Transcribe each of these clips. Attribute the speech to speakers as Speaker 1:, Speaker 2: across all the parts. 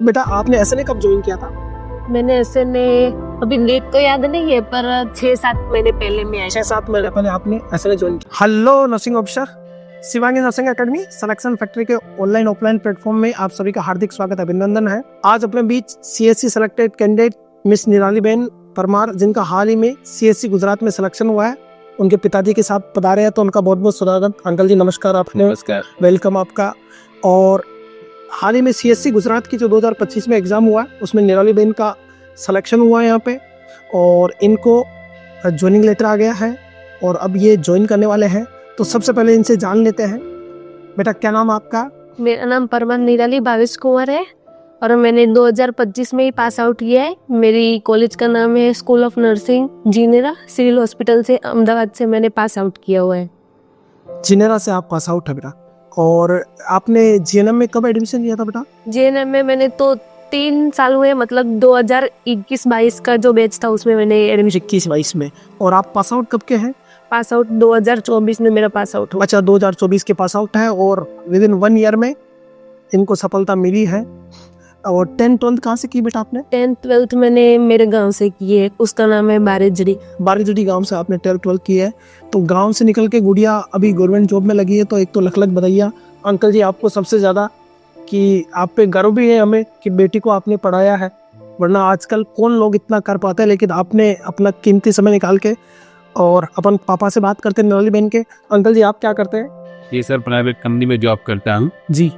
Speaker 1: बेटा आपने एसएनए कब ज्वाइन किया था?
Speaker 2: मैंने एसएनए अभी डेट तो याद नहीं है, पर 6-7 महीने पहले में आई।
Speaker 1: 6-7 महीने पहले आपने एसएनए ज्वाइन किया। Hello nursing officer, Shivangi nursing academy selection factory के ऑनलाइन ऑफलाइन प्लेटफॉर्म में आप सभी का हार्दिक स्वागत अभिनंदन है। आज अपने बीच सीएससी सेलेक्टेड कैंडिडेट मिस निराली बहन परमार, जिनका हाल ही में सीएससी गुजरात में सिलेक्शन हुआ है, उनके पिताजी के साथ पधारे हैं, तो उनका बहुत बहुत स्वागत। अंकल जी नमस्कार, आपने
Speaker 3: नमस्कार।
Speaker 1: वेलकम आपका। और हाल ही में सीएससी गुजरात की जो 2025 में एग्जाम हुआ है उसमें निराली बहन का सिलेक्शन हुआ है यहाँ पे, और इनको ज्वाइनिंग लेटर आ गया है और अब ये ज्वाइन करने वाले हैं। तो सबसे पहले इनसे जान लेते हैं। बेटा क्या नाम आपका?
Speaker 2: मेरा नाम परमार निराली भावेश कुंवर है और मैंने 2025 में ही पास आउट किया है। मेरी कॉलेज का नाम है स्कूल ऑफ नर्सिंग जीनेरा, सिविल हॉस्पिटल से अहमदाबाद से मैंने पास आउट किया हुआ है।
Speaker 1: जिनेरा से आप पास आउट है बेटा। और आपने जीएनएम में कब एडमिशन लिया था बेटा?
Speaker 2: जेएनएम में मैंने तो 3 साल हुए, मतलब 2021-22 का जो बैच था उसमें मैंने एडमिशन।
Speaker 1: 21-22 में। और आप पास आउट कब के हैं?
Speaker 2: पास आउट 2024 में मेरा पास आउट हुआ।
Speaker 1: अच्छा, 2024 के पास आउट है और विद इन 1 ईयर में इनको सफलता मिली है। और 10th-12th कहाँ से की बेटा आपने?
Speaker 2: 10th-12th मैंने मेरे गांव से की है, उसका नाम है बारेजड़ी।
Speaker 1: बारीजुड़ी गांव से आपने 12th की है। तो गांव से निकल के गुड़िया अभी गवर्नमेंट जॉब में लगी है, तो एक तो लख लख बधाइयाँ अंकल जी आपको सबसे ज़्यादा, कि आप पे गर्व भी है हमें कि बेटी को आपने पढ़ाया है। वरना आजकल कौन लोग इतना कर पाते हैं, लेकिन आपने अपना कीमती समय निकाल के। और अपन पापा से बात करते हैं निराली बहन के। अंकल जी आप क्या करते हैं?
Speaker 3: ये सर प्राइवेट कंपनी में जॉब करता हूँ।
Speaker 1: जी,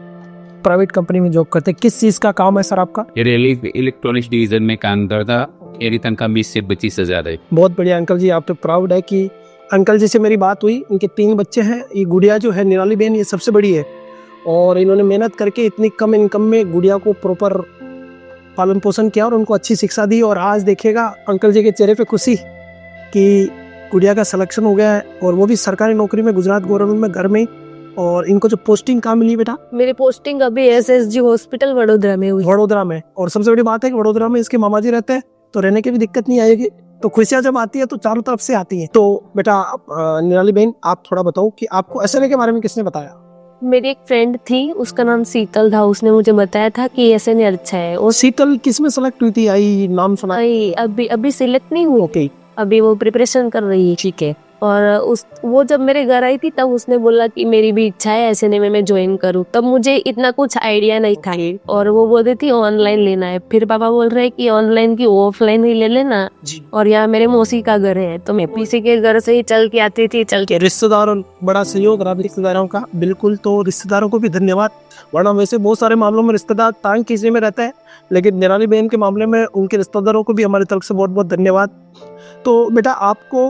Speaker 1: प्राइवेट कंपनी में जॉब करते हैं। किस चीज़ का काम है सर आपका?
Speaker 3: ये इलेक्ट्रॉनिक्स डिवीजन में काम करता। मेरी तनख्वाह 20 से 25 हज़ार है।
Speaker 1: बहुत बढ़िया अंकल जी, आप पे प्राउड है कि अंकल जी से मेरी बात हुई। इनके 3 बच्चे हैं। ये गुड़िया जो है निराली बहन, ये सबसे बड़ी है और इन्होंने मेहनत करके इतनी कम इनकम में गुड़िया को प्रॉपर पालन पोषण किया और उनको अच्छी शिक्षा दी। और आज देखिएगा अंकल जी के चेहरे पे खुशी कि गुड़िया का सिलेक्शन हो गया है, और वो भी सरकारी नौकरी में, गुजरात गवर्नमेंट में, घर में। और इनको जो पोस्टिंग कहाँ मिली बेटा?
Speaker 2: मेरी पोस्टिंग अभी एसएसजी हॉस्पिटल वडोदरा में हुई।
Speaker 1: वडोदरा में। और सबसे बड़ी बात है कि वडोदरा में इसके मामा जी रहते हैं, तो रहने की भी दिक्कत नहीं आएगी। तो खुशियाँ जब आती है तो चारों तरफ से आती हैं। तो बेटा निराली बहन आप थोड़ा बताओ कि आपको एसएनए के बारे में किसने बताया?
Speaker 2: मेरी एक फ्रेंड थी, उसका नाम शीतल था, उसने मुझे बताया था कि एसएनए अच्छा है। और
Speaker 1: शीतल किस में सेलेक्ट हुई थी? आई नाम सुना?
Speaker 2: अभी सिलेक्ट नहीं हुई,
Speaker 1: ओके,
Speaker 2: अभी वो प्रिपरेशन कर रही है।
Speaker 1: ठीक है।
Speaker 2: और वो जब मेरे घर आई थी तब उसने बोला कि मेरी भी इच्छा है एसएनए में मैं ज्वाइन करूँ। तब मुझे इतना कुछ आइडिया नहीं था और वो बोल रही थी ऑनलाइन लेना है। फिर पापा बोल रहे कि ऑनलाइन की ऑफलाइन ही ले लेना।
Speaker 1: जी।
Speaker 2: और यहाँ मेरे मौसी का घर है, तो मैं पीसी के घर से ही चल के आती थी।
Speaker 1: के रिश्तेदारों बड़ा सहयोग रहा रिश्तेदारों का, बिल्कुल। तो रिश्तेदारों को भी धन्यवाद, वरना वैसे बहुत सारे मामलों में रिश्तेदार टांग खींचने में रहते हैं, लेकिन निराली बहन के मामले में उनके रिश्तेदारों को भी हमारी तरफ से बहुत बहुत धन्यवाद। तो बेटा आपको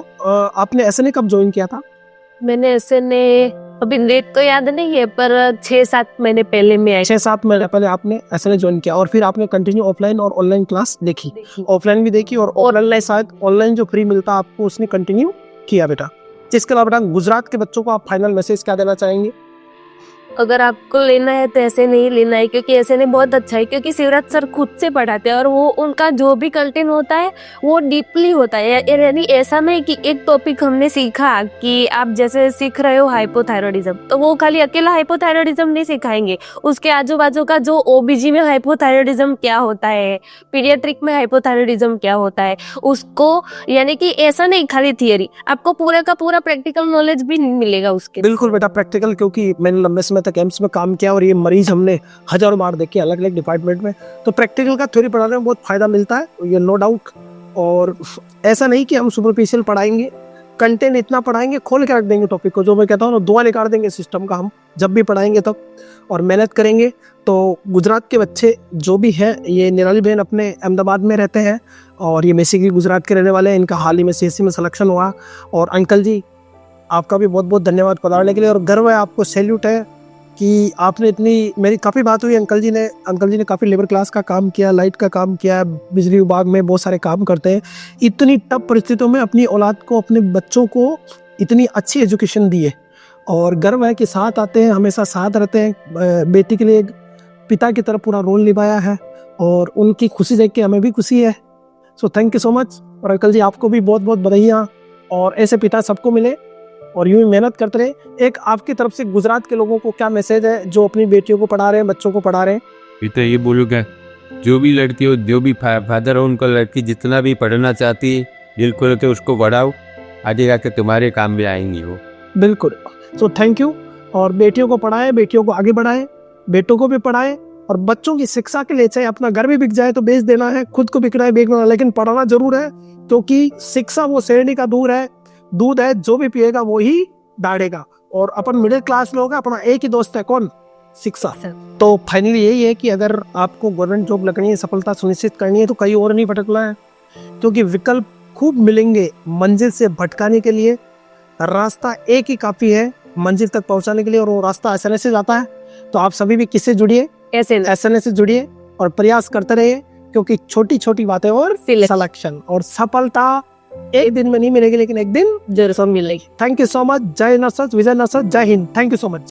Speaker 1: आपने एसएनए कब ज्वाइन किया था?
Speaker 2: मैंने एसएनए अभी डेट तो याद नहीं है, पर 6-7 महीने पहले में आई।
Speaker 1: 6-7 महीने पहले आपने एसएनए ज्वाइन किया और फिर आपने कंटिन्यू ऑफलाइन और ऑनलाइन क्लास देखी। ऑफलाइन भी देखी और ऑनलाइन शायद ऑनलाइन जो फ्री मिलता आपको उसने कंटिन्यू किया बेटा। जिसके अलावा बेटा गुजरात के बच्चों को आप फाइनल मैसेज क्या देना चाहेंगे?
Speaker 2: अगर आपको लेना है तो ऐसे नहीं लेना है, क्योंकि ऐसे नहीं बहुत अच्छा है, क्योंकि शिवराज सर खुद से पढ़ाते हैं और वो उनका जो भी कंटेंट होता है वो डीपली होता है। यानी ऐसा नहीं कि एक टॉपिक हमने सीखा कि आप जैसे सीख रहे हो हाइपोथायरॉयडिज्म, तो वो खाली अकेला हाइपोथायरॉयडिज्म नहीं सिखाएंगे, उसके आजू बाजू का जो ओबीजी में हाइपोथायरॉयडिज्म क्या होता है, पीडियाट्रिक में हाइपोथायरॉयडिज्म क्या होता है उसको। यानी कि ऐसा नहीं खाली थियरी, आपको पूरा का पूरा प्रैक्टिकल नॉलेज भी मिलेगा उसके।
Speaker 1: बिल्कुल बेटा प्रैक्टिकल, क्योंकि मैंने लंबे समय तक एम्स में काम किया और ये मरीज हमने हजारों बार देखे अलग अलग डिपार्टमेंट में। तो प्रैक्टिकल का थ्योरी पढ़ाने में बहुत फायदा मिलता है, ये नो डाउट। और ऐसा नहीं कि हम सुपरफिशियल पढ़ाएंगे, कंटेंट इतना पढ़ाएंगे, खोल के रख देंगे टॉपिक को। जो मैं कहता हूँ ना, धुआं निकाल देंगे सिस्टम का हम जब भी पढ़ाएंगे तब, और मेहनत करेंगे। तो गुजरात के बच्चे जो भी हैं, ये निराली बहन अपने अहमदाबाद में रहते हैं और ये बेसिकली गुजरात के रहने वाले हैं। इनका हाल ही में सीएससी में सिलेक्शन हुआ। और अंकल जी आपका भी बहुत बहुत धन्यवाद पधारने के लिए, और गर्व है आपको, सैल्यूट है कि आपने इतनी, मेरी काफ़ी बात हुई अंकल जी ने काफ़ी लेबर क्लास का काम किया, लाइट का काम किया, बिजली विभाग में बहुत सारे काम करते हैं। इतनी टफ परिस्थितियों में अपनी औलाद को, अपने बच्चों को इतनी अच्छी एजुकेशन दी है, और गर्व है कि साथ आते हैं, हमेशा साथ रहते हैं। बेटी के लिए एक पिता की तरफ पूरा रोल निभाया है और उनकी खुशी देख के हमें भी खुशी है। So thank you so much. और अंकल जी आपको भी बहुत बहुत बधाइयाँ, और ऐसे पिता सबको मिले और यूं ही मेहनत करते रहे। एक आपकी तरफ से गुजरात के लोगों को क्या मैसेज है जो अपनी बेटियों को पढ़ा रहे हैं, बच्चों को पढ़ा रहे हैं?
Speaker 3: तो ये बोलूँगा जो भी लड़की हो, जो भी फादर हो, उनको लड़की जितना भी पढ़ना चाहती है दिल खोल के उसको बढ़ाओ, आगे जाके तुम्हारे काम में आएंगी वो।
Speaker 1: बिल्कुल। So thank you. और बेटियों को पढ़ाएं, बेटियों को आगे बढ़ाएं, बेटों को भी पढ़ाएं, और बच्चों की शिक्षा के लिए चाहे अपना घर भी बिक जाए तो बेच देना है, खुद को बिकना है बेचना है, लेकिन पढ़ाना जरूर है, क्योंकि शिक्षा वो शेरनी का दूध है, जो भी पिएगा वो ही दाढ़ेगा। और अपन मिडिल क्लास लोग हैं, अपना एक ही दोस्त है, कौन? शिक्षा। तो फाइनली यही है कि अगर आपको गवर्नमेंट जॉब लगनी है, सफलता सुनिश्चित करनी है, तो कहीं और नहीं भटकना है, क्योंकि विकल्प खूब मिलेंगे मंजिल से भटकाने के लिए। रास्ता एक ही काफी है मंजिल तक पहुंचाने के लिए, और वो रास्ता एसएनएस से जाता है। तो आप सभी भी किससे जुड़िए? एसएनएस से जुड़िए और प्रयास करते रहिए, क्योंकि छोटी छोटी बातें और सिलेक्शन और सफलता एक दिन में नहीं मिलेगी, लेकिन एक दिन जरूर मिलेगी। Thank you so much. जय नर्सद, विजय नर्सद, जय Hind. Thank you so much.